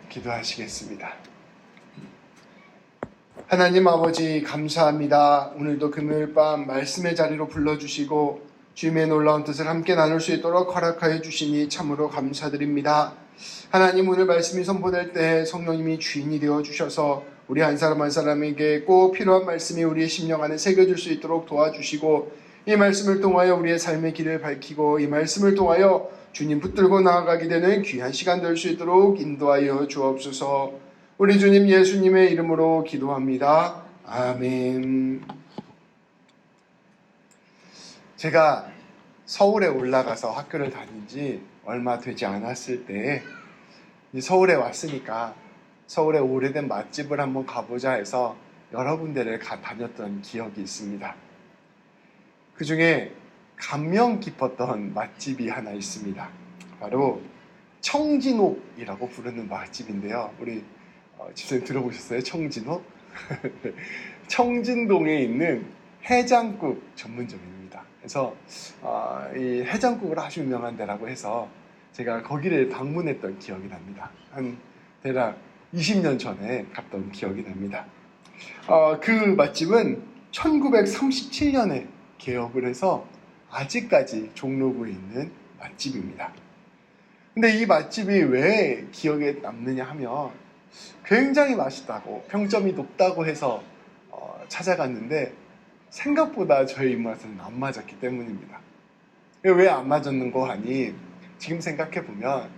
기도하시겠습니다. 하나님 아버지 감사합니다. 오늘도 금요일 밤 말씀의 자리로 불러주시고 주님의 놀라운 뜻을 함께 나눌 수 있도록 허락하여 주시니 참으로 감사드립니다. 하나님, 오늘 말씀이 선포될 때 성령님이 주인이 되어 주셔서 우리 한 사람 한 사람에게 꼭 필요한 말씀이 우리의 심령 안에 새겨질 수 있도록 도와주시고, 이 말씀을 통하여 우리의 삶의 길을 밝히고 이 말씀을 통하여 주님 붙들고 나아가게 되는 귀한 시간 될 수 있도록 인도하여 주옵소서. 우리 주님 예수님의 이름으로 기도합니다. 아멘. 제가 서울에 올라가서 학교를 다닌 지 얼마 되지 않았을 때 서울에 왔으니까 서울의 오래된 맛집을 한번 가보자 해서 여러 군데를 다녔던 기억이 있습니다. 그 중에 감명 깊었던 맛집이 하나 있습니다. 바로 청진옥이라고 부르는 맛집인데요. 우리 집사님 들어보셨어요? 청진옥? 청진동에 있는 해장국 전문점입니다. 그래서 이 해장국을 아주 유명한 데라고 해서 제가 거기를 방문했던 기억이 납니다. 한 대략 20년 전에 갔던 기억이 납니다. 그 맛집은 1937년에 개업을 해서 아직까지 종로구에 있는 맛집입니다. 근데 이 맛집이 왜 기억에 남느냐 하면 굉장히 맛있다고 평점이 높다고 해서 찾아갔는데 생각보다 저의 입맛은 안 맞았기 때문입니다. 왜 안 맞았는고 하니 지금 생각해보면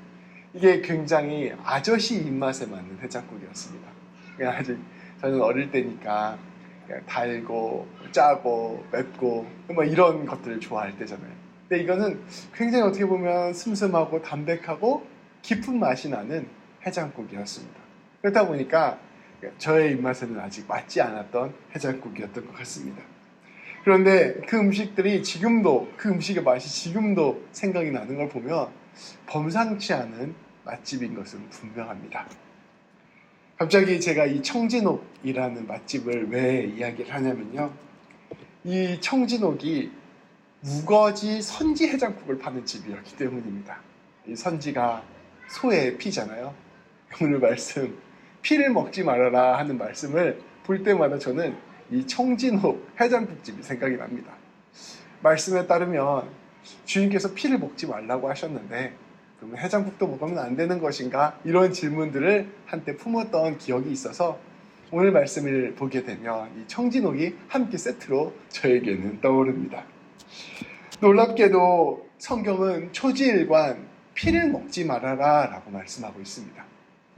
이게 굉장히 아저씨 입맛에 맞는 해장국이었습니다. 그냥 아직 저는 어릴 때니까 그냥 달고 짜고 맵고 뭐 이런 것들을 좋아할 때잖아요. 근데 이거는 굉장히 어떻게 보면 슴슴하고 담백하고 깊은 맛이 나는 해장국이었습니다. 그렇다 보니까 저의 입맛에는 아직 맞지 않았던 해장국이었던 것 같습니다. 그런데 그 음식들이 지금도, 그 음식의 맛이 지금도 생각이 나는 걸 보면 범상치 않은 맛집인 것은 분명합니다. 갑자기 제가 이 청진옥이라는 맛집을 왜 이야기를 하냐면요, 이 청진옥이 우거지 선지 해장국을 파는 집이었기 때문입니다. 이 선지가 소의 피잖아요. 오늘 말씀, 피를 먹지 말아라 하는 말씀을 볼 때마다 저는 이 청진옥 해장국집이 생각이 납니다. 말씀에 따르면 주님께서 피를 먹지 말라고 하셨는데 그러면 해장국도 먹으면 안 되는 것인가? 이런 질문들을 한때 품었던 기억이 있어서 오늘 말씀을 보게 되면 이 청진옥이 함께 세트로 저에게는 떠오릅니다. 놀랍게도 성경은 초지일관 피를 먹지 말아라 라고 말씀하고 있습니다.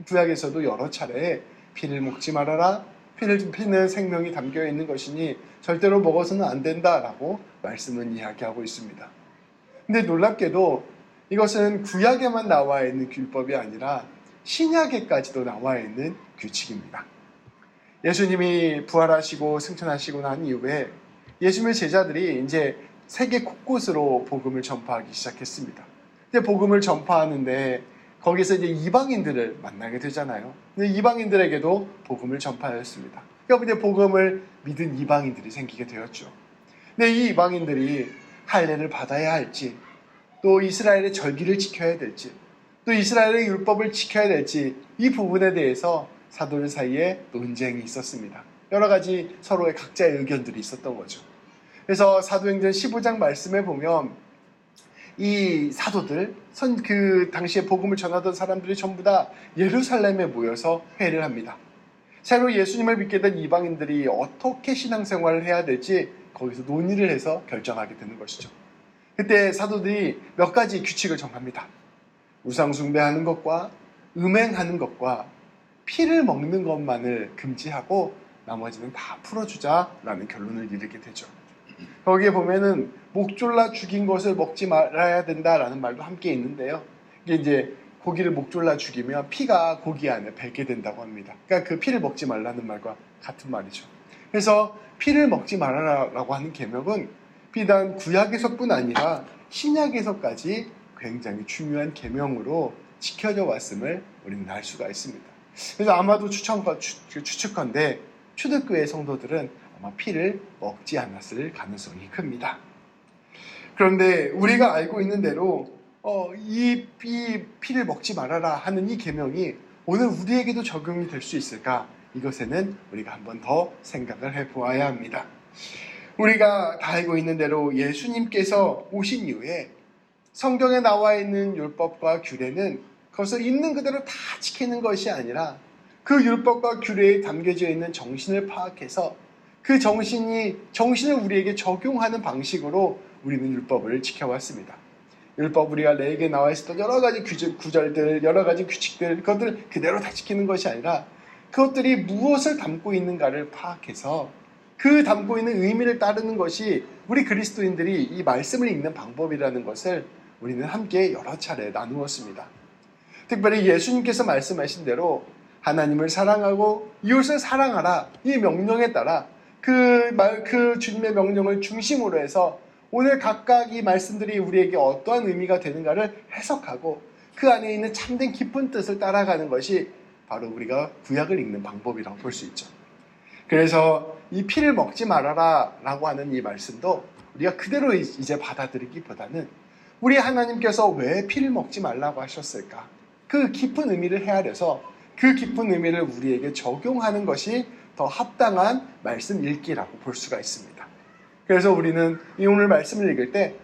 구약에서도 여러 차례 피를 먹지 말아라, 피는 생명이 담겨 있는 것이니 절대로 먹어서는 안 된다라고 말씀은 이야기하고 있습니다. 근데 놀랍게도 이것은 구약에만 나와 있는 율법이 아니라 신약에까지도 나와 있는 규칙입니다. 예수님이 부활하시고 승천하시고 난 이후에 예수님의 제자들이 이제 세계 곳곳으로 복음을 전파하기 시작했습니다. 근데 복음을 전파하는데 거기서 이제 이방인들을 만나게 되잖아요. 근데 이방인들에게도 복음을 전파하였습니다. 그러니까 이제 복음을 믿은 이방인들이 생기게 되었죠. 근데 이 이방인들이 할례를 받아야 할지, 또 이스라엘의 절기를 지켜야 될지, 또 이스라엘의 율법을 지켜야 될지, 이 부분에 대해서 사도들 사이에 논쟁이 있었습니다. 여러 가지 서로의 각자의 의견들이 있었던 거죠. 그래서 사도행전 15장 말씀에 보면 이 사도들, 그 당시에 복음을 전하던 사람들이 전부 다 예루살렘에 모여서 회의를 합니다. 새로 예수님을 믿게 된 이방인들이 어떻게 신앙생활을 해야 될지 거기서 논의를 해서 결정하게 되는 것이죠. 그때 사도들이 몇 가지 규칙을 정합니다. 우상 숭배하는 것과 음행하는 것과 피를 먹는 것만을 금지하고 나머지는 다 풀어주자라는 결론을 이르게 되죠. 거기에 보면은 목 졸라 죽인 것을 먹지 말아야 된다라는 말도 함께 있는데요. 이게 이제 고기를 목 졸라 죽이면 피가 고기 안에 배게 된다고 합니다. 그러니까 그 피를 먹지 말라는 말과 같은 말이죠. 그래서 피를 먹지 말아라라고 하는 계명은 비단 구약에서뿐 아니라 신약에서까지 굉장히 중요한 계명으로 지켜져 왔음을 우리는 알 수가 있습니다. 그래서 아마도 추측컨대 초대교회 성도들은 아마 피를 먹지 않았을 가능성이 큽니다. 그런데 우리가 알고 있는 대로 이 피를 먹지 말아라 하는 이 계명이 오늘 우리에게도 적용이 될 수 있을까? 이것에는 우리가 한번 더 생각을 해보아야 합니다. 우리가 다 알고 있는 대로 예수님께서 오신 이후에 성경에 나와 있는 율법과 규례는 그것을 있는 그대로 다 지키는 것이 아니라 그 율법과 규례에 담겨져 있는 정신을 파악해서 그 정신을 우리에게 적용하는 방식으로 우리는 율법을 지켜왔습니다. 율법 우리가 레위기에 나와 있었던 여러 가지 구절들, 여러 가지 규칙들, 그것들 그대로 다 지키는 것이 아니라 그것들이 무엇을 담고 있는가를 파악해서 그 담고 있는 의미를 따르는 것이 우리 그리스도인들이 이 말씀을 읽는 방법이라는 것을 우리는 함께 여러 차례 나누었습니다. 특별히 예수님께서 말씀하신 대로 하나님을 사랑하고 이웃을 사랑하라, 이 명령에 따라 그 주님의 명령을 중심으로 해서 오늘 각각 이 말씀들이 우리에게 어떠한 의미가 되는가를 해석하고 그 안에 있는 참된 깊은 뜻을 따라가는 것이 바로 우리가 구약을 읽는 방법이라고 볼 수 있죠. 그래서 이 피를 먹지 말아라 라고 하는 이 말씀도 우리가 그대로 이제 받아들이기보다는 우리 하나님께서 왜 피를 먹지 말라고 하셨을까? 그 깊은 의미를 헤아려서 그 깊은 의미를 우리에게 적용하는 것이 더 합당한 말씀 읽기라고 볼 수가 있습니다. 그래서 우리는 이 오늘 말씀을 읽을 때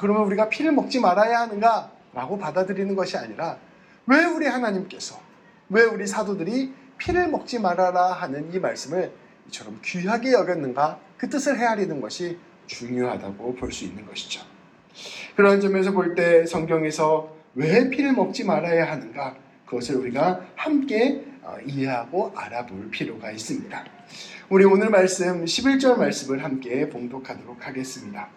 그러면 우리가 피를 먹지 말아야 하는가? 라고 받아들이는 것이 아니라 왜 우리 하나님께서, 왜 우리 사도들이 피를 먹지 말아라 하는 이 말씀을 이처럼 귀하게 여겼는가? 그 뜻을 헤아리는 것이 중요하다고 볼 수 있는 것이죠. 그런 점에서 볼 때 성경에서 왜 피를 먹지 말아야 하는가? 그것을 우리가 함께 이해하고 알아볼 필요가 있습니다. 우리 오늘 말씀 11절 말씀을 함께 봉독하도록 하겠습니다.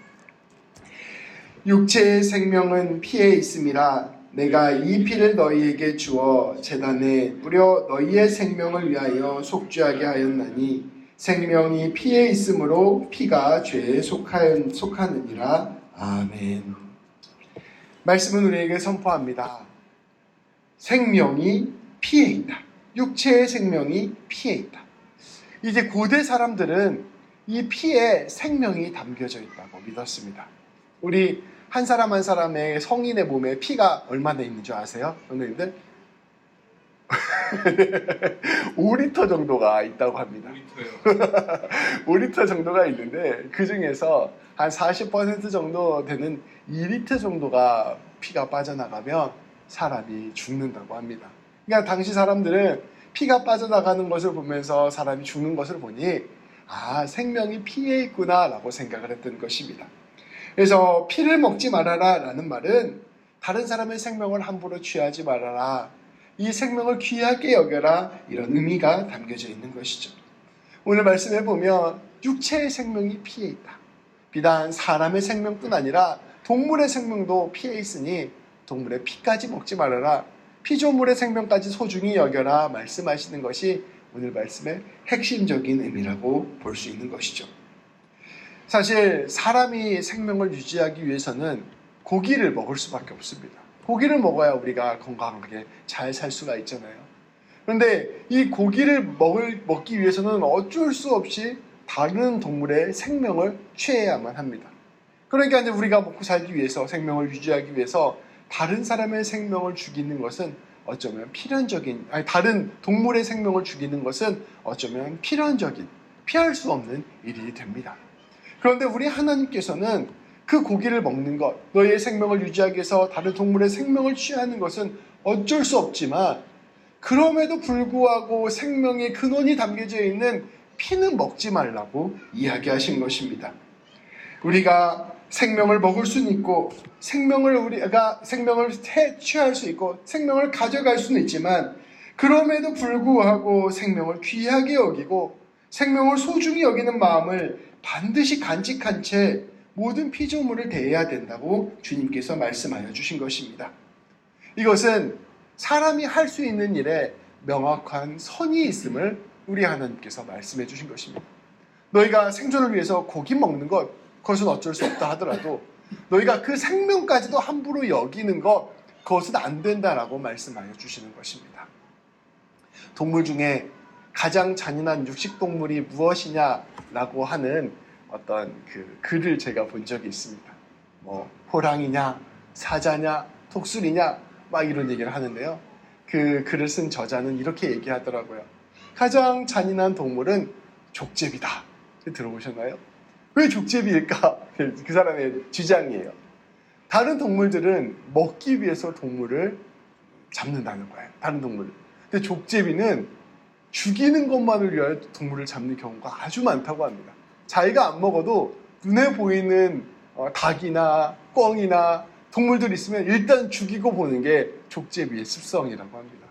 육체의 생명은 피에 있음이라 내가 이 피를 너희에게 주어 제단에 뿌려 너희의 생명을 위하여 속죄하게 하였나니 생명이 피에 있으므로 피가 죄에 속하느니라. 아멘. 말씀은 우리에게 선포합니다. 생명이 피에 있다. 육체의 생명이 피에 있다. 이제 고대 사람들은 이 피에 생명이 담겨져 있다고 믿었습니다. 우리 한 사람 한 사람의 성인의 몸에 피가 얼마나 있는 줄 아세요? 선생님들? 5리터 정도가 있다고 합니다. 5리터 정도가 있는데 그 중에서 한 40% 정도 되는 2리터 정도가 피가 빠져나가면 사람이 죽는다고 합니다. 그러니까 당시 사람들은 피가 빠져나가는 것을 보면서 사람이 죽는 것을 보니 생명이 피에 있구나 라고 생각을 했던 것입니다. 그래서 피를 먹지 말아라 라는 말은 다른 사람의 생명을 함부로 취하지 말아라, 이 생명을 귀하게 여겨라, 이런 의미가 담겨져 있는 것이죠. 오늘 말씀해 보면 육체의 생명이 피에 있다. 비단 사람의 생명뿐 아니라 동물의 생명도 피에 있으니 동물의 피까지 먹지 말아라, 피조물의 생명까지 소중히 여겨라 말씀하시는 것이 오늘 말씀의 핵심적인 의미라고 볼 수 있는 것이죠. 사실 사람이 생명을 유지하기 위해서는 고기를 먹을 수밖에 없습니다. 고기를 먹어야 우리가 건강하게 잘 살 수가 있잖아요. 그런데 이 고기를 먹기 위해서는 어쩔 수 없이 다른 동물의 생명을 취해야만 합니다. 그러니까 이제 우리가 먹고 살기 위해서, 생명을 유지하기 위해서 다른 사람의 생명을 죽이는 것은 어쩌면 다른 동물의 생명을 죽이는 것은 어쩌면 필연적인, 피할 수 없는 일이 됩니다. 그런데 우리 하나님께서는 그 고기를 먹는 것, 너희의 생명을 유지하기 위해서 다른 동물의 생명을 취하는 것은 어쩔 수 없지만 그럼에도 불구하고 생명의 근원이 담겨져 있는 피는 먹지 말라고 이야기하신 것입니다. 우리가 생명을 먹을 수는 있고 우리가 생명을 취할 수 있고 생명을 가져갈 수는 있지만 그럼에도 불구하고 생명을 귀하게 여기고 생명을 소중히 여기는 마음을 반드시 간직한 채 모든 피조물을 대해야 된다고 주님께서 말씀하여 주신 것입니다. 이것은 사람이 할 수 있는 일에 명확한 선이 있음을 우리 하나님께서 말씀해 주신 것입니다. 너희가 생존을 위해서 고기 먹는 것, 그것은 어쩔 수 없다 하더라도 너희가 그 생명까지도 함부로 여기는 것, 그것은 안 된다라고 말씀하여 주시는 것입니다. 동물 중에 가장 잔인한 육식동물이 무엇이냐라고 하는 어떤 그 글을 제가 본 적이 있습니다. 호랑이냐, 사자냐, 독수리냐 막 이런 얘기를 하는데요. 그 글을 쓴 저자는 이렇게 얘기하더라고요. 가장 잔인한 동물은 족제비다. 들어보셨나요? 왜 족제비일까? 그 사람의 주장이에요. 다른 동물들은 먹기 위해서 동물을 잡는다는 거예요. 다른 동물을. 근데 족제비는 죽이는 것만을 위하여 동물을 잡는 경우가 아주 많다고 합니다. 자기가 안 먹어도 눈에 보이는 닭이나 꿩이나 동물들 있으면 일단 죽이고 보는 게 족제비의 습성이라고 합니다.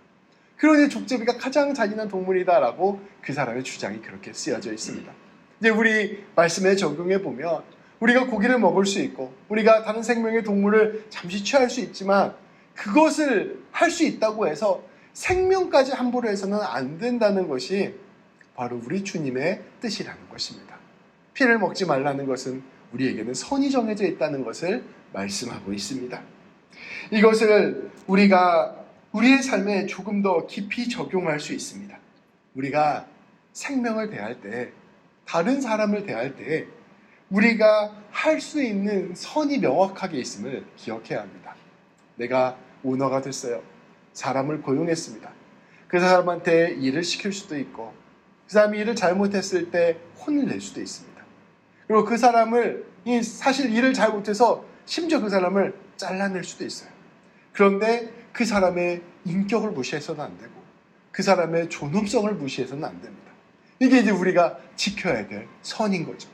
그러니 족제비가 가장 잔인한 동물이다라고 그 사람의 주장이 그렇게 쓰여져 있습니다. 이제 우리 말씀에 적용해 보면 우리가 고기를 먹을 수 있고 우리가 다른 생명의 동물을 잠시 취할 수 있지만 그것을 할 수 있다고 해서 생명까지 함부로 해서는 안 된다는 것이 바로 우리 주님의 뜻이라는 것입니다. 피를 먹지 말라는 것은 우리에게는 선이 정해져 있다는 것을 말씀하고 있습니다. 이것을 우리가 우리의 삶에 조금 더 깊이 적용할 수 있습니다. 우리가 생명을 대할 때, 다른 사람을 대할 때 우리가 할 수 있는 선이 명확하게 있음을 기억해야 합니다. 내가 오너가 됐어요. 사람을 고용했습니다. 그 사람한테 일을 시킬 수도 있고 그 사람이 일을 잘못했을 때 혼을 낼 수도 있습니다. 그리고 그 사람을 사실 일을 잘못해서 심지어 그 사람을 잘라낼 수도 있어요. 그런데 그 사람의 인격을 무시해서는 안 되고 그 사람의 존엄성을 무시해서는 안 됩니다. 이게 이제 우리가 지켜야 될 선인 거죠.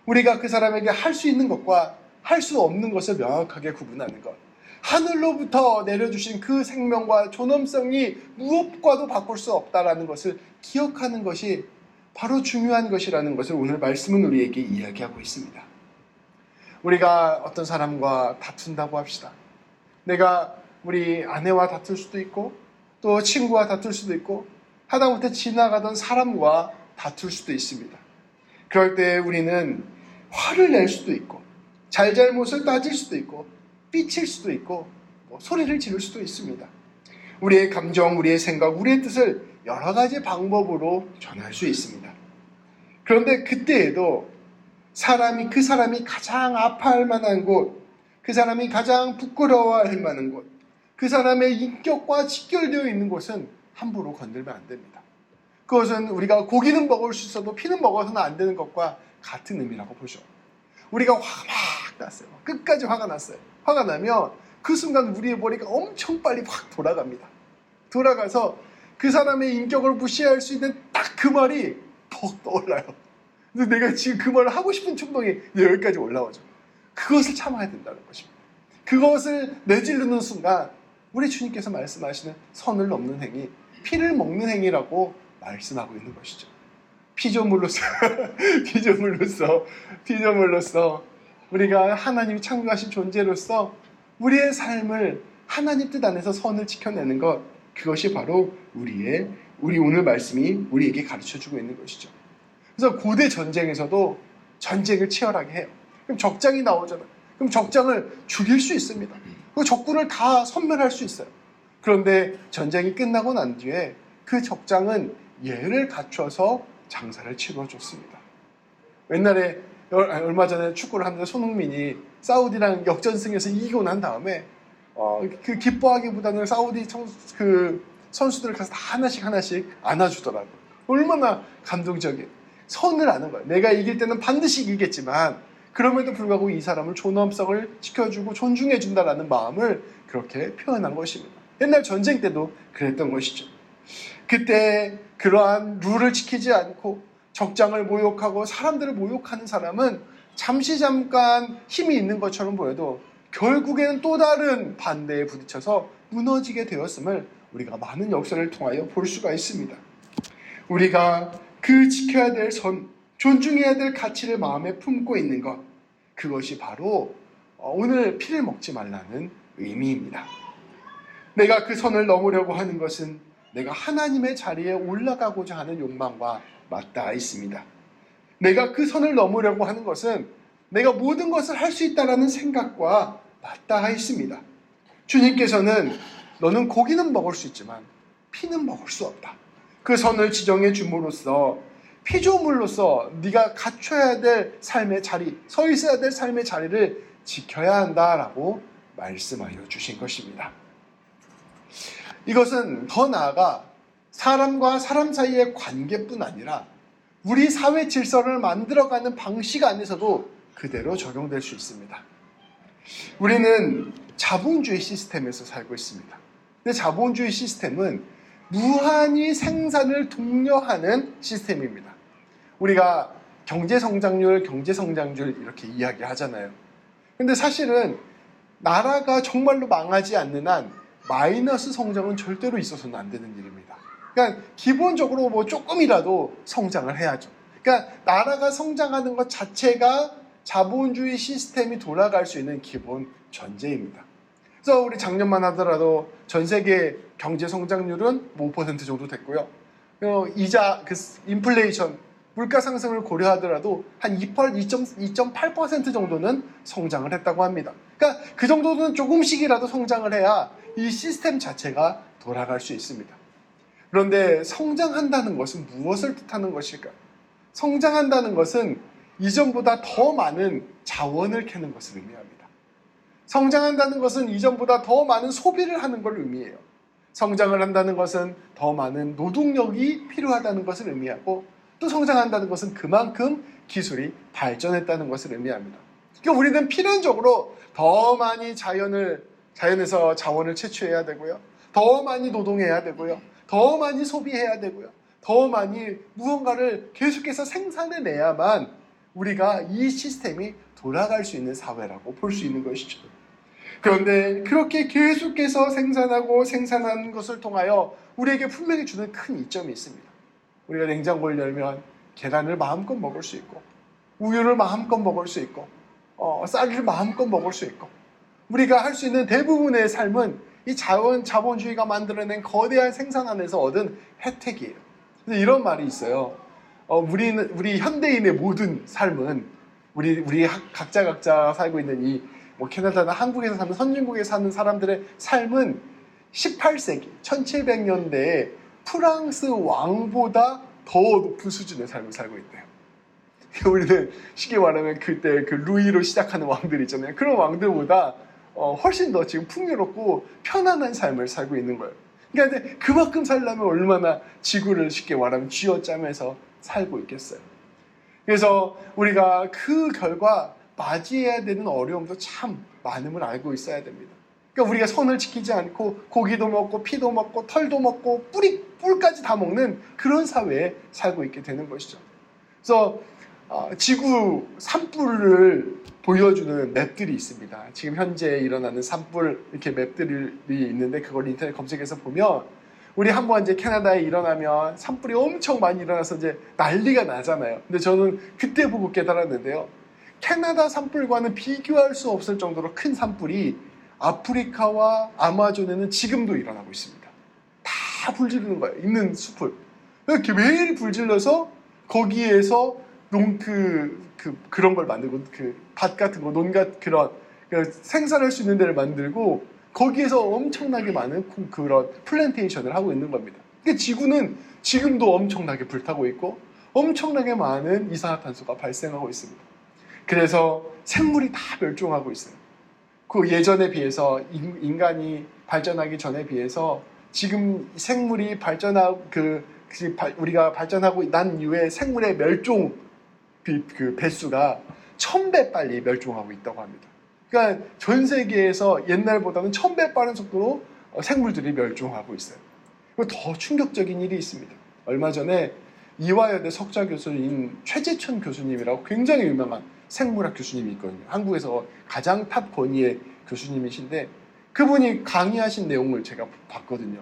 우리가 그 사람에게 할 수 있는 것과 할 수 없는 것을 명확하게 구분하는 것. 하늘로부터 내려주신 그 생명과 존엄성이 무엇과도 바꿀 수 없다라는 것을 기억하는 것이 바로 중요한 것이라는 것을 오늘 말씀은 우리에게 이야기하고 있습니다. 우리가 어떤 사람과 다툰다고 합시다. 내가 우리 아내와 다툴 수도 있고 또 친구와 다툴 수도 있고 하다못해 지나가던 사람과 다툴 수도 있습니다. 그럴 때 우리는 화를 낼 수도 있고 잘잘못을 따질 수도 있고 삐칠 수도 있고 소리를 지를 수도 있습니다. 우리의 감정, 우리의 생각, 우리의 뜻을 여러 가지 방법으로 전할 수 있습니다. 그런데 그때에도 그 사람이 가장 아파할 만한 곳, 그 사람이 가장 부끄러워할 만한 곳, 그 사람의 인격과 직결되어 있는 곳은 함부로 건들면 안 됩니다. 그것은 우리가 고기는 먹을 수 있어도 피는 먹어서는 안 되는 것과 같은 의미라고 보죠. 우리가 화가 막 났어요. 끝까지 화가 났어요. 화가 나면 그 순간 우리의 머리가 엄청 빨리 확 돌아갑니다. 돌아가서 그 사람의 인격을 무시할 수 있는 딱 그 말이 퍽 떠올라요. 근데 내가 지금 그 말을 하고 싶은 충동이 여기까지 올라오죠. 그것을 참아야 된다는 것입니다. 그것을 내지르는 순간 우리 주님께서 말씀하시는 선을 넘는 행위, 피를 먹는 행위라고 말씀하고 있는 것이죠. 피조물로서 우리가 하나님이 창조하신 존재로서 우리의 삶을 하나님 뜻 안에서 선을 지켜내는 것, 그것이 바로 우리 오늘 말씀이 우리에게 가르쳐주고 있는 것이죠. 그래서 고대 전쟁에서도 전쟁을 치열하게 해요. 그럼 적장이 나오잖아요. 그럼 적장을 죽일 수 있습니다. 그 적군을 다 섬멸할 수 있어요. 그런데 전쟁이 끝나고 난 뒤에 그 적장은 예를 갖춰서 장사를 치러줬습니다. 옛날에 얼마 전에 축구를 하는데 손흥민이 사우디랑 역전승에서 이기고 난 다음에 그 기뻐하기보다는 사우디 선수들을 가서 다 하나씩 안아주더라고요. 얼마나 감동적이에요. 선을 아는 거예요. 내가 이길 때는 반드시 이기겠지만 그럼에도 불구하고 이 사람을 존엄성을 지켜주고 존중해준다라는 마음을 그렇게 표현한 것입니다. 옛날 전쟁 때도 그랬던 것이죠. 그때 그러한 룰을 지키지 않고 적장을 모욕하고 사람들을 모욕하는 사람은 잠깐 힘이 있는 것처럼 보여도 결국에는 또 다른 반대에 부딪혀서 무너지게 되었음을 우리가 많은 역사를 통하여 볼 수가 있습니다. 우리가 그 지켜야 될 선, 존중해야 될 가치를 마음에 품고 있는 것, 그것이 바로 오늘 피를 먹지 말라는 의미입니다. 내가 그 선을 넘으려고 하는 것은 내가 하나님의 자리에 올라가고자 하는 욕망과 맞닿아 있습니다. 내가 그 선을 넘으려고 하는 것은 내가 모든 것을 할 수 있다는 생각과 맞닿아 있습니다. 주님께서는 너는 고기는 먹을 수 있지만 피는 먹을 수 없다. 그 선을 지정해 줌으로써 피조물로서 네가 갖춰야 될 삶의 자리, 서 있어야 될 삶의 자리를 지켜야 한다라고 말씀하여 주신 것입니다. 이것은 더 나아가 사람과 사람 사이의 관계뿐 아니라 우리 사회 질서를 만들어가는 방식 안에서도 그대로 적용될 수 있습니다. 우리는 자본주의 시스템에서 살고 있습니다. 근데 자본주의 시스템은 무한히 생산을 독려하는 시스템입니다. 우리가 경제성장률 이렇게 이야기하잖아요. 근데 사실은 나라가 정말로 망하지 않는 한 마이너스 성장은 절대로 있어서는 안 되는 일입니다. 그러니까 기본적으로 뭐 조금이라도 성장을 해야죠. 그러니까 나라가 성장하는 것 자체가 자본주의 시스템이 돌아갈 수 있는 기본 전제입니다. 그래서 우리 작년만 하더라도 전 세계 경제 성장률은 5% 정도 됐고요. 이자, 인플레이션, 물가 상승을 고려하더라도 한 2.8% 정도는 성장을 했다고 합니다. 그러니까 그 정도는 조금씩이라도 성장을 해야 이 시스템 자체가 돌아갈 수 있습니다. 그런데 성장한다는 것은 무엇을 뜻하는 것일까? 성장한다는 것은 이전보다 더 많은 자원을 캐는 것을 의미합니다. 성장한다는 것은 이전보다 더 많은 소비를 하는 걸 의미해요. 성장을 한다는 것은 더 많은 노동력이 필요하다는 것을 의미하고, 또 성장한다는 것은 그만큼 기술이 발전했다는 것을 의미합니다. 그러니까 우리는 필연적으로 더 많이 자연에서 자원을 채취해야 되고요. 더 많이 노동해야 되고요. 더 많이 소비해야 되고요. 더 많이 무언가를 계속해서 생산해내야만 우리가 이 시스템이 돌아갈 수 있는 사회라고 볼 수 있는 것이죠. 그런데 그렇게 계속해서 생산하는 것을 통하여 우리에게 분명히 주는 큰 이점이 있습니다. 우리가 냉장고를 열면 계란을 마음껏 먹을 수 있고, 우유를 마음껏 먹을 수 있고, 쌀을 마음껏 먹을 수 있고, 우리가 할 수 있는 대부분의 삶은 이 자본주의가 만들어낸 거대한 생산 안에서 얻은 혜택이에요. 근데 이런 말이 있어요. 우리 현대인의 모든 삶은 우리 각자 살고 있는 캐나다나 한국에서 사는 선진국에 사는 사람들의 삶은 18세기 1700년대에 프랑스 왕보다 더 높은 수준의 삶을 살고 있대요. 우리는 쉽게 말하면 그때 루이로 시작하는 왕들 있잖아요. 그런 왕들보다 훨씬 더 지금 풍요롭고 편안한 삶을 살고 있는 거예요. 그러니까 그만큼 살려면 얼마나 지구를 쉽게 말하면 쥐어짜면서 살고 있겠어요. 그래서 우리가 그 결과 맞이해야 되는 어려움도 참 많음을 알고 있어야 됩니다. 그러니까 우리가 선을 지키지 않고 고기도 먹고 피도 먹고 털도 먹고 뿔까지 다 먹는 그런 사회에 살고 있게 되는 것이죠. 그래서 지구 산불을 보여주는 맵들이 있습니다. 지금 현재 일어나는 산불 이렇게 맵들이 있는데 그걸 인터넷 검색해서 보면 우리 한번 이제 캐나다에 일어나면 산불이 엄청 많이 일어나서 이제 난리가 나잖아요. 근데 저는 그때 보고 깨달았는데요. 캐나다 산불과는 비교할 수 없을 정도로 큰 산불이 아프리카와 아마존에는 지금도 일어나고 있습니다. 다 불지르는 거예요. 있는 숲을. 이렇게 매일 불질러서 거기에서 그런 걸 만들고 밭 같은 거, 그런 생산할 수 있는 데를 만들고 거기에서 엄청나게 많은 그런 플랜테이션을 하고 있는 겁니다. 그러니까 지구는 지금도 엄청나게 불타고 있고 엄청나게 많은 이산화탄소가 발생하고 있습니다. 그래서 생물이 다 멸종하고 있어요. 그 예전에 비해서 인간이 발전하기 전에 비해서 지금 생물이 우리가 발전하고 난 이후에 생물의 멸종 배수가 1000배 빨리 멸종하고 있다고 합니다. 그러니까 전 세계에서 옛날보다는 1000배 빠른 속도로 생물들이 멸종하고 있어요. 그리고 더 충격적인 일이 있습니다. 얼마 전에 이화여대 석좌 교수인 최재천 교수님이라고 굉장히 유명한 생물학 교수님이 있거든요. 한국에서 가장 탑 권위의 교수님이신데 그분이 강의하신 내용을 제가 봤거든요.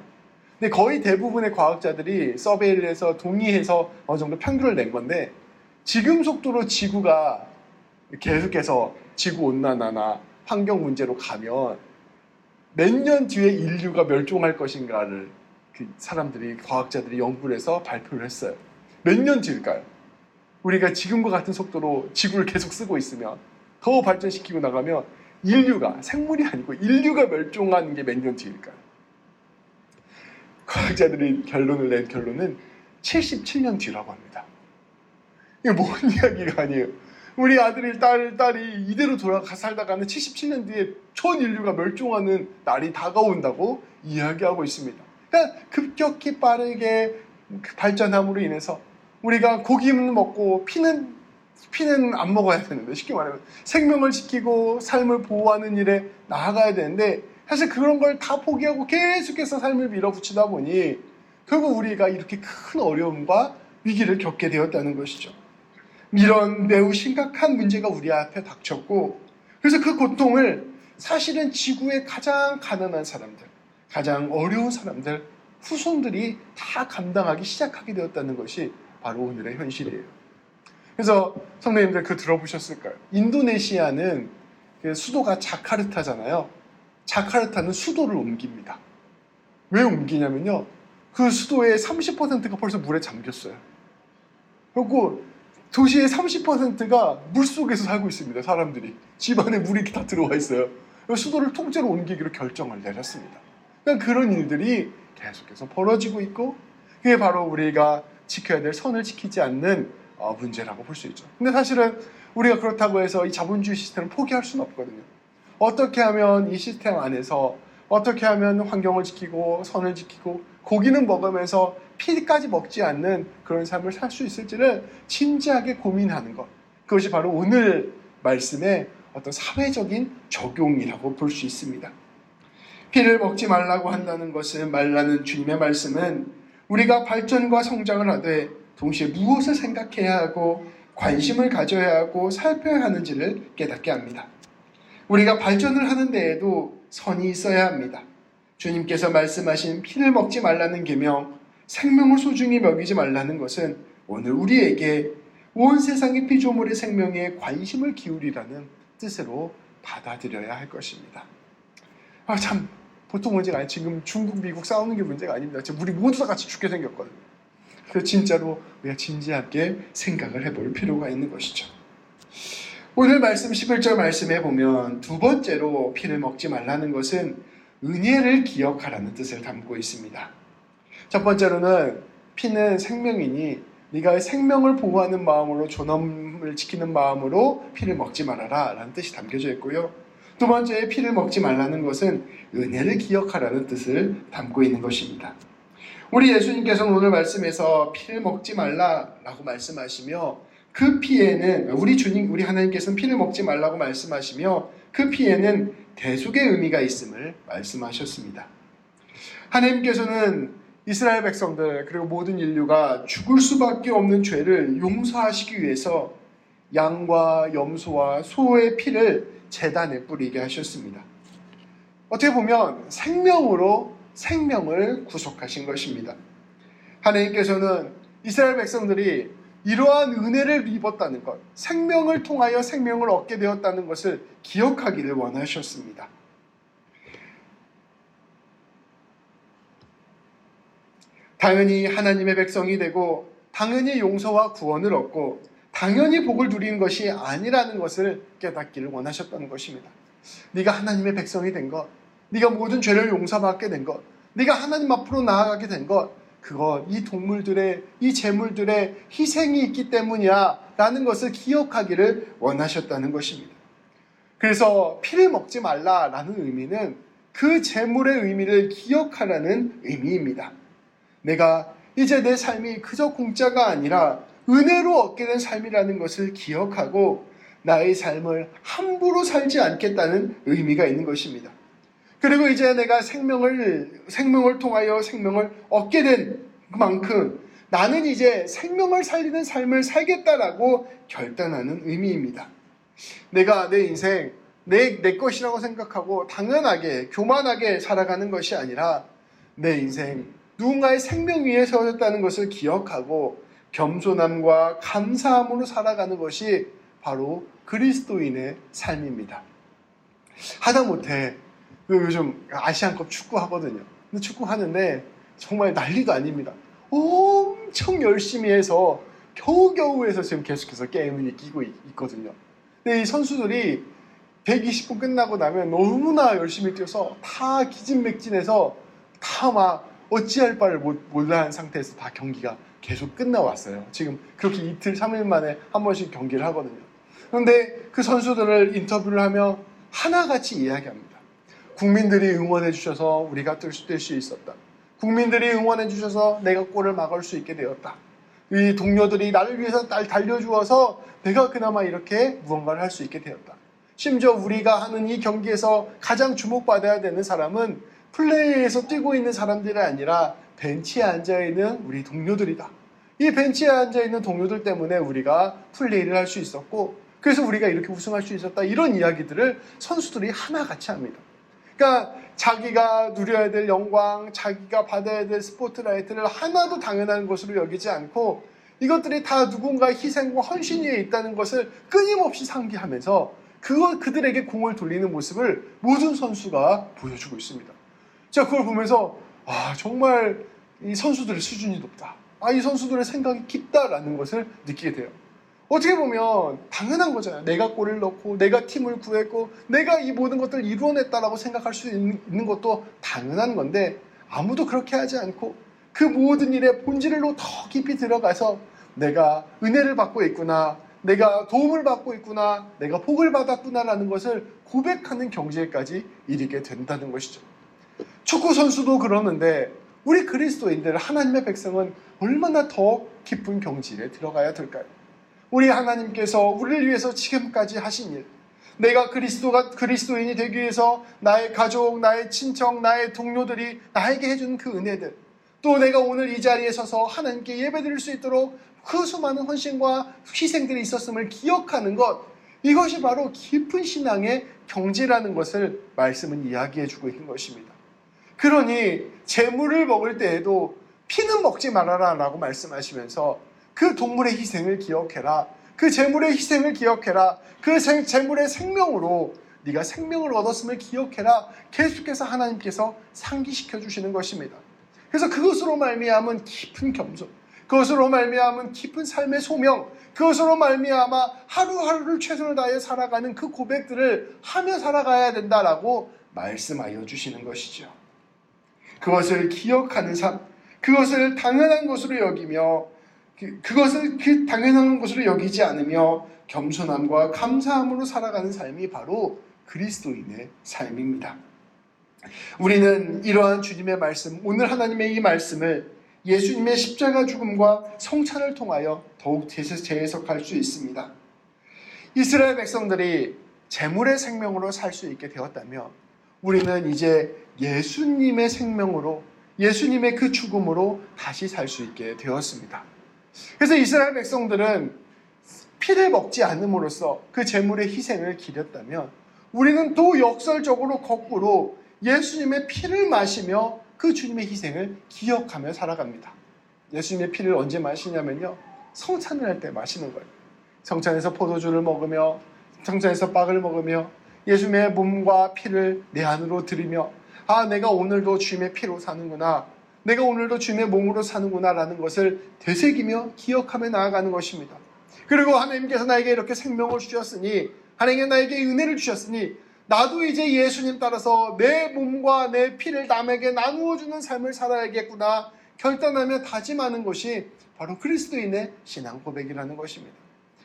근데 거의 대부분의 과학자들이 서베이를 해서 동의해서 어느 정도 평균을 낸 건데 지금 속도로 지구가 계속해서 지구온난화나 환경 문제로 가면 몇 년 뒤에 인류가 멸종할 것인가를 과학자들이 연구를 해서 발표를 했어요. 몇 년 뒤일까요? 우리가 지금과 같은 속도로 지구를 계속 쓰고 있으면 더 발전시키고 나가면 생물이 아니고 인류가 멸종하는 게 몇 년 뒤일까요? 과학자들이 낸 결론은 77년 뒤라고 합니다. 이게 뭔 이야기가 아니에요. 우리 아들이 딸이 이대로 살다가는 77년 뒤에 전 인류가 멸종하는 날이 다가온다고 이야기하고 있습니다. 그러니까 급격히 빠르게 발전함으로 인해서 우리가 고기는 먹고 피는 안 먹어야 되는데, 쉽게 말하면 생명을 지키고 삶을 보호하는 일에 나아가야 되는데, 사실 그런 걸 다 포기하고 계속해서 삶을 밀어붙이다 보니 결국 우리가 이렇게 큰 어려움과 위기를 겪게 되었다는 것이죠. 이런 매우 심각한 문제가 우리 앞에 닥쳤고, 그래서 그 고통을 사실은 지구의 가장 가난한 사람들, 가장 어려운 사람들, 후손들이 다 감당하기 시작하게 되었다는 것이 바로 오늘의 현실이에요. 그래서 성도님들 들어보셨을까요? 인도네시아는 수도가 자카르타잖아요. 자카르타는 수도를 옮깁니다. 왜 옮기냐면요, 그 수도의 30%가 벌써 물에 잠겼어요. 그리고 도시의 30%가 물속에서 살고 있습니다. 사람들이 집안에 물이 다 들어와 있어요. 수도를 통째로 옮기기로 결정을 내렸습니다. 그러니까 그런 일들이 계속해서 벌어지고 있고, 그게 바로 우리가 지켜야 될 선을 지키지 않는 문제라고 볼 수 있죠. 근데 사실은 우리가 그렇다고 해서 이 자본주의 시스템을 포기할 수는 없거든요. 어떻게 하면 이 시스템 안에서 어떻게 하면 환경을 지키고 선을 지키고 고기는 먹으면서 피까지 먹지 않는 그런 삶을 살 수 있을지를 진지하게 고민하는 것, 그것이 바로 오늘 말씀의 어떤 사회적인 적용이라고 볼 수 있습니다. 피를 먹지 말라고 한다는 것은, 말라는 주님의 말씀은 우리가 발전과 성장을 하되 동시에 무엇을 생각해야 하고 관심을 가져야 하고 살펴야 하는지를 깨닫게 합니다. 우리가 발전을 하는 데에도 선이 있어야 합니다. 주님께서 말씀하신 피를 먹지 말라는 계명, 생명을 소중히 먹이지 말라는 것은 오늘 우리에게 온 세상의 피조물의 생명에 관심을 기울이라는 뜻으로 받아들여야 할 것입니다. 참 보통 문제가 아니에요. 지금 중국, 미국 싸우는 게 문제가 아닙니다. 우리 모두 다 같이 죽게 생겼거든요. 그래서 진짜로 우리가 진지하게 생각을 해볼 필요가 있는 것이죠. 오늘 말씀 11절 말씀에 보면 두 번째로 피를 먹지 말라는 것은 은혜를 기억하라는 뜻을 담고 있습니다. 첫 번째로는 피는 생명이니 네가 생명을 보호하는 마음으로, 존엄을 지키는 마음으로 피를 먹지 말아라 라는 뜻이 담겨져 있고요. 두 번째, 피를 먹지 말라는 것은 은혜를 기억하라는 뜻을 담고 있는 것입니다. 우리 예수님께서는 오늘 말씀에서 피를 먹지 말라라고 말씀하시며, 그 피에는 우리 하나님께서는 피를 먹지 말라고 말씀하시며 그 피에는 대속의 의미가 있음을 말씀하셨습니다. 하나님께서는 이스라엘 백성들 그리고 모든 인류가 죽을 수밖에 없는 죄를 용서하시기 위해서 양과 염소와 소의 피를 제단에 뿌리게 하셨습니다. 어떻게 보면 생명으로 생명을 구속하신 것입니다. 하나님께서는 이스라엘 백성들이 이러한 은혜를 입었다는 것, 생명을 통하여 생명을 얻게 되었다는 것을 기억하기를 원하셨습니다. 당연히 하나님의 백성이 되고 당연히 용서와 구원을 얻고 당연히 복을 누리는 것이 아니라는 것을 깨닫기를 원하셨다는 것입니다. 네가 하나님의 백성이 된 것, 네가 모든 죄를 용서받게 된 것, 네가 하나님 앞으로 나아가게 된 것, 그거 이 동물들의, 이 재물들의 희생이 있기 때문이야 라는 것을 기억하기를 원하셨다는 것입니다. 그래서 피를 먹지 말라라는 의미는 그 재물의 의미를 기억하라는 의미입니다. 내가 이제 내 삶이 그저 공짜가 아니라 은혜로 얻게 된 삶이라는 것을 기억하고 나의 삶을 함부로 살지 않겠다는 의미가 있는 것입니다. 그리고 이제 내가 생명을 통하여 생명을 얻게 된 만큼 나는 이제 생명을 살리는 삶을 살겠다라고 결단하는 의미입니다. 내가 내 인생 내 것이라고 생각하고 당연하게 교만하게 살아가는 것이 아니라 내 인생 누군가의 생명 위에 세워졌다는 것을 기억하고 겸손함과 감사함으로 살아가는 것이 바로 그리스도인의 삶입니다. 하다못해 요즘 아시안컵 축구 하거든요. 근데 축구 하는데 정말 난리도 아닙니다. 엄청 열심히 해서 겨우겨우 해서 지금 계속해서 게임을 이기고 있거든요. 근데 이 선수들이 120분 끝나고 나면 너무나 열심히 뛰어서 다 기진맥진해서 다 막 어찌할 바를 몰라한 상태에서 다 경기가 계속 끝나왔어요. 지금 그렇게 이틀, 3일 만에 한 번씩 경기를 하거든요. 그런데 그 선수들을 인터뷰를 하며 하나같이 이야기합니다. 국민들이 응원해 주셔서 우리가 뛸 수 있었다. 국민들이 응원해 주셔서 내가 골을 막을 수 있게 되었다. 이 동료들이 나를 위해서 달려주어서 내가 그나마 이렇게 무언가를 할 수 있게 되었다. 심지어 우리가 하는 이 경기에서 가장 주목받아야 되는 사람은 플레이에서 뛰고 있는 사람들이 아니라 벤치에 앉아있는 우리 동료들이다. 이 벤치에 앉아있는 동료들 때문에 우리가 플레이를 할 수 있었고, 그래서 우리가 이렇게 우승할 수 있었다. 이런 이야기들을 선수들이 하나같이 합니다. 그러니까 자기가 누려야 될 영광, 자기가 받아야 될 스포트라이트를 하나도 당연한 것으로 여기지 않고 이것들이 다 누군가의 희생과 헌신 위에 있다는 것을 끊임없이 상기하면서 그들에게 공을 돌리는 모습을 모든 선수가 보여주고 있습니다. 제가 그걸 보면서 정말 이 선수들의 수준이 높다. 이 선수들의 생각이 깊다라는 것을 느끼게 돼요. 어떻게 보면 당연한 거잖아요. 내가 골을 넣고 내가 팀을 구했고 내가 이 모든 것들을 이루어냈다라고 생각할 수 있는 것도 당연한 건데, 아무도 그렇게 하지 않고 그 모든 일의 본질로 더 깊이 들어가서 내가 은혜를 받고 있구나, 내가 도움을 받고 있구나, 내가 복을 받았구나라는 것을 고백하는 경지에까지 이르게 된다는 것이죠. 축구 선수도 그러는데 우리 그리스도인들, 하나님의 백성은 얼마나 더 깊은 경지에 들어가야 될까요? 우리 하나님께서 우리를 위해서 지금까지 하신 일, 내가 그리스도인이 되기 위해서 나의 가족, 나의 친척, 나의 동료들이 나에게 해준 그 은혜들, 또 내가 오늘 이 자리에 서서 하나님께 예배드릴 수 있도록 그 수많은 헌신과 희생들이 있었음을 기억하는 것, 이것이 바로 깊은 신앙의 경지라는 것을 말씀은 이야기해주고 있는 것입니다. 그러니 재물을 먹을 때에도 피는 먹지 말아라 라고 말씀하시면서 그 동물의 희생을 기억해라, 그 재물의 희생을 기억해라, 그 재물의 생명으로 네가 생명을 얻었음을 기억해라, 계속해서 하나님께서 상기시켜 주시는 것입니다. 그래서 그것으로 말미암은 깊은 겸손, 그것으로 말미암은 깊은 삶의 소명, 그것으로 말미암아 하루하루를 최선을 다해 살아가는 그 고백들을 하며 살아가야 된다라고 말씀하여 주시는 것이죠. 그것을 기억하는 삶, 그것을 당연한 것으로 여기며 그것을 그 당연한 것으로 여기지 않으며 겸손함과 감사함으로 살아가는 삶이 바로 그리스도인의 삶입니다. 우리는 이러한 주님의 말씀, 오늘 하나님의 이 말씀을 예수님의 십자가 죽음과 성찬을 통하여 더욱 재해석할 수 있습니다. 이스라엘 백성들이 재물의 생명으로 살 수 있게 되었다면 우리는 이제 예수님의 생명으로, 예수님의 그 죽음으로 다시 살 수 있게 되었습니다. 그래서 이스라엘 백성들은 피를 먹지 않음으로써 그 재물의 희생을 기렸다면 우리는 또 역설적으로 거꾸로 예수님의 피를 마시며 그 주님의 희생을 기억하며 살아갑니다. 예수님의 피를 언제 마시냐면요, 성찬을 할 때 마시는 거예요. 성찬에서 포도주를 먹으며, 성찬에서 빵을 먹으며 예수님의 몸과 피를 내 안으로 들이며 내가 오늘도 주님의 피로 사는구나, 내가 오늘도 주님의 몸으로 사는구나 라는 것을 되새기며 기억하며 나아가는 것입니다. 그리고 하나님께서 나에게 이렇게 생명을 주셨으니, 하나님께서 나에게 은혜를 주셨으니 나도 이제 예수님 따라서 내 몸과 내 피를 남에게 나누어주는 삶을 살아야겠구나 결단하며 다짐하는 것이 바로 그리스도인의 신앙 고백이라는 것입니다.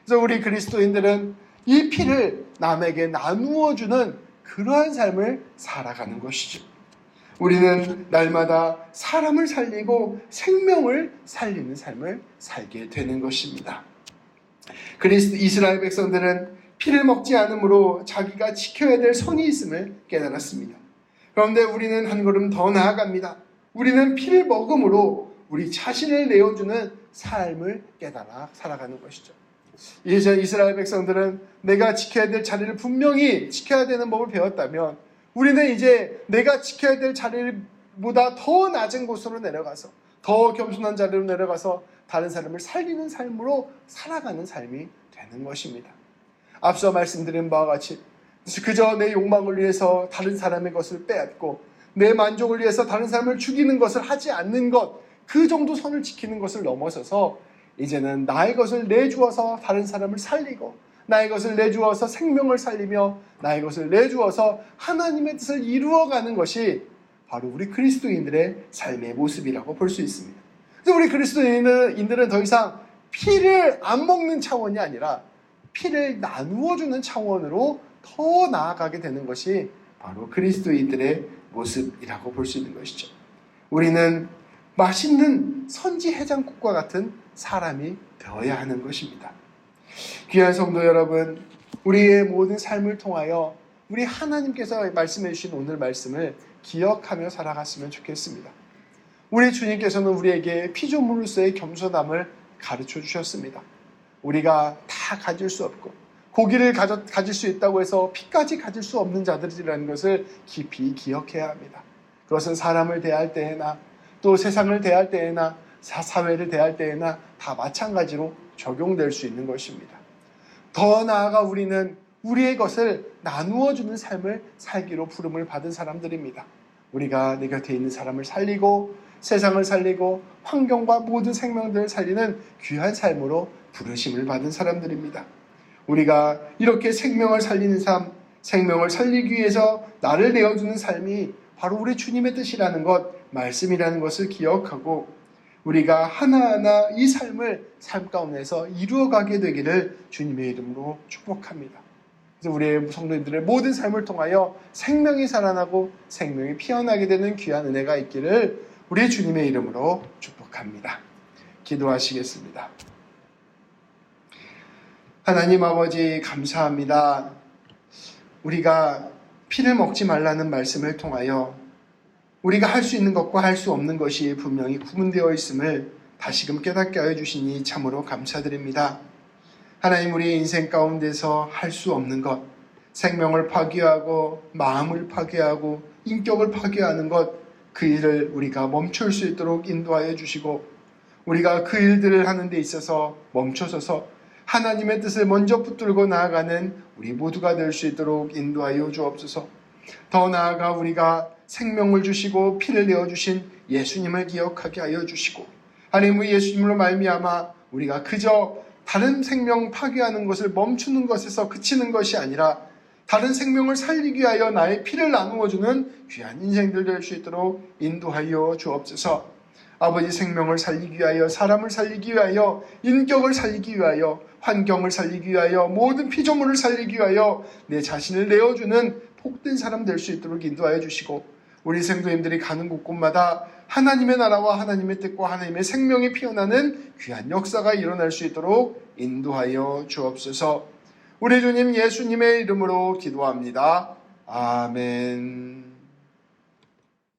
그래서 우리 그리스도인들은 이 피를 남에게 나누어주는 그러한 삶을 살아가는 것이죠. 우리는 날마다 사람을 살리고 생명을 살리는 삶을 살게 되는 것입니다. 이스라엘 백성들은 피를 먹지 않으므로 자기가 지켜야 될 선이 있음을 깨달았습니다. 그런데 우리는 한 걸음 더 나아갑니다. 우리는 피를 먹음으로 우리 자신을 내어주는 삶을 깨달아 살아가는 것이죠. 이제 이스라엘 백성들은 내가 지켜야 될 자리를 분명히 지켜야 되는 법을 배웠다면 우리는 이제 내가 지켜야 될 자리보다 더 낮은 곳으로 내려가서, 더 겸손한 자리로 내려가서 다른 사람을 살리는 삶으로 살아가는 삶이 되는 것입니다. 앞서 말씀드린 바와 같이 그저 내 욕망을 위해서 다른 사람의 것을 빼앗고 내 만족을 위해서 다른 사람을 죽이는 것을 하지 않는 것, 그 정도 선을 지키는 것을 넘어서서 이제는 나의 것을 내주어서 다른 사람을 살리고 나의 것을 내주어서 생명을 살리며 나의 것을 내주어서 하나님의 뜻을 이루어가는 것이 바로 우리 그리스도인들의 삶의 모습이라고 볼 수 있습니다. 그래서 우리 그리스도인들은 더 이상 피를 안 먹는 차원이 아니라 피를 나누어주는 차원으로 더 나아가게 되는 것이 바로 그리스도인들의 모습이라고 볼 수 있는 것이죠. 우리는 맛있는 선지 해장국과 같은 사람이 되어야 하는 것입니다. 귀한 성도 여러분, 우리의 모든 삶을 통하여 우리 하나님께서 말씀해 주신 오늘 말씀을 기억하며 살아갔으면 좋겠습니다. 우리 주님께서는 우리에게 피조물로서의 겸손함을 가르쳐 주셨습니다. 우리가 다 가질 수 없고 고기를 가질 수 있다고 해서 피까지 가질 수 없는 자들이라는 것을 깊이 기억해야 합니다. 그것은 사람을 대할 때에나 또 세상을 대할 때에나 사회를 대할 때에나 다 마찬가지로 적용될 수 있는 것입니다. 더 나아가 우리는 우리의 것을 나누어 주는 삶을 살기로 부름을 받은 사람들입니다. 우리가 내 곁에 있는 사람을 살리고 세상을 살리고 환경과 모든 생명들을 살리는 귀한 삶으로 부르심을 받은 사람들입니다. 우리가 이렇게 생명을 살리는 삶, 생명을 살리기 위해서 나를 내어주는 삶이 바로 우리 주님의 뜻이라는 것, 말씀이라는 것을 기억하고 우리가 하나하나 이 삶을 삶 가운데서 이루어가게 되기를 주님의 이름으로 축복합니다. 그래서 우리의 성도님들의 모든 삶을 통하여 생명이 살아나고 생명이 피어나게 되는 귀한 은혜가 있기를 우리 주님의 이름으로 축복합니다. 기도하시겠습니다. 하나님 아버지 감사합니다. 우리가 피를 먹지 말라는 말씀을 통하여 우리가 할 수 있는 것과 할 수 없는 것이 분명히 구분되어 있음을 다시금 깨닫게 하여 주시니 참으로 감사드립니다. 하나님, 우리의 인생 가운데서 할 수 없는 것, 생명을 파괴하고 마음을 파괴하고 인격을 파괴하는 것, 그 일을 우리가 멈출 수 있도록 인도하여 주시고 우리가 그 일들을 하는 데 있어서 멈춰서서 하나님의 뜻을 먼저 붙들고 나아가는 우리 모두가 될 수 있도록 인도하여 주옵소서. 더 나아가 우리가 생명을 주시고 피를 내어주신 예수님을 기억하게 하여 주시고 하나님, 예수님으로 말미암아 우리가 그저 다른 생명 파괴하는 것을 멈추는 것에서 그치는 것이 아니라 다른 생명을 살리기 위하여 나의 피를 나누어주는 귀한 인생들 될 수 있도록 인도하여 주옵소서. 아버지, 생명을 살리기 위하여, 사람을 살리기 위하여, 인격을 살리기 위하여, 환경을 살리기 위하여, 모든 피조물을 살리기 위하여 내 자신을 내어주는 복된 사람 될 수 있도록 인도하여 주시고 우리 성도님들이 가는 곳곳마다 하나님의 나라와 하나님의 뜻과 하나님의 생명이 피어나는 귀한 역사가 일어날 수 있도록 인도하여 주옵소서. 우리 주님 예수님의 이름으로 기도합니다. 아멘.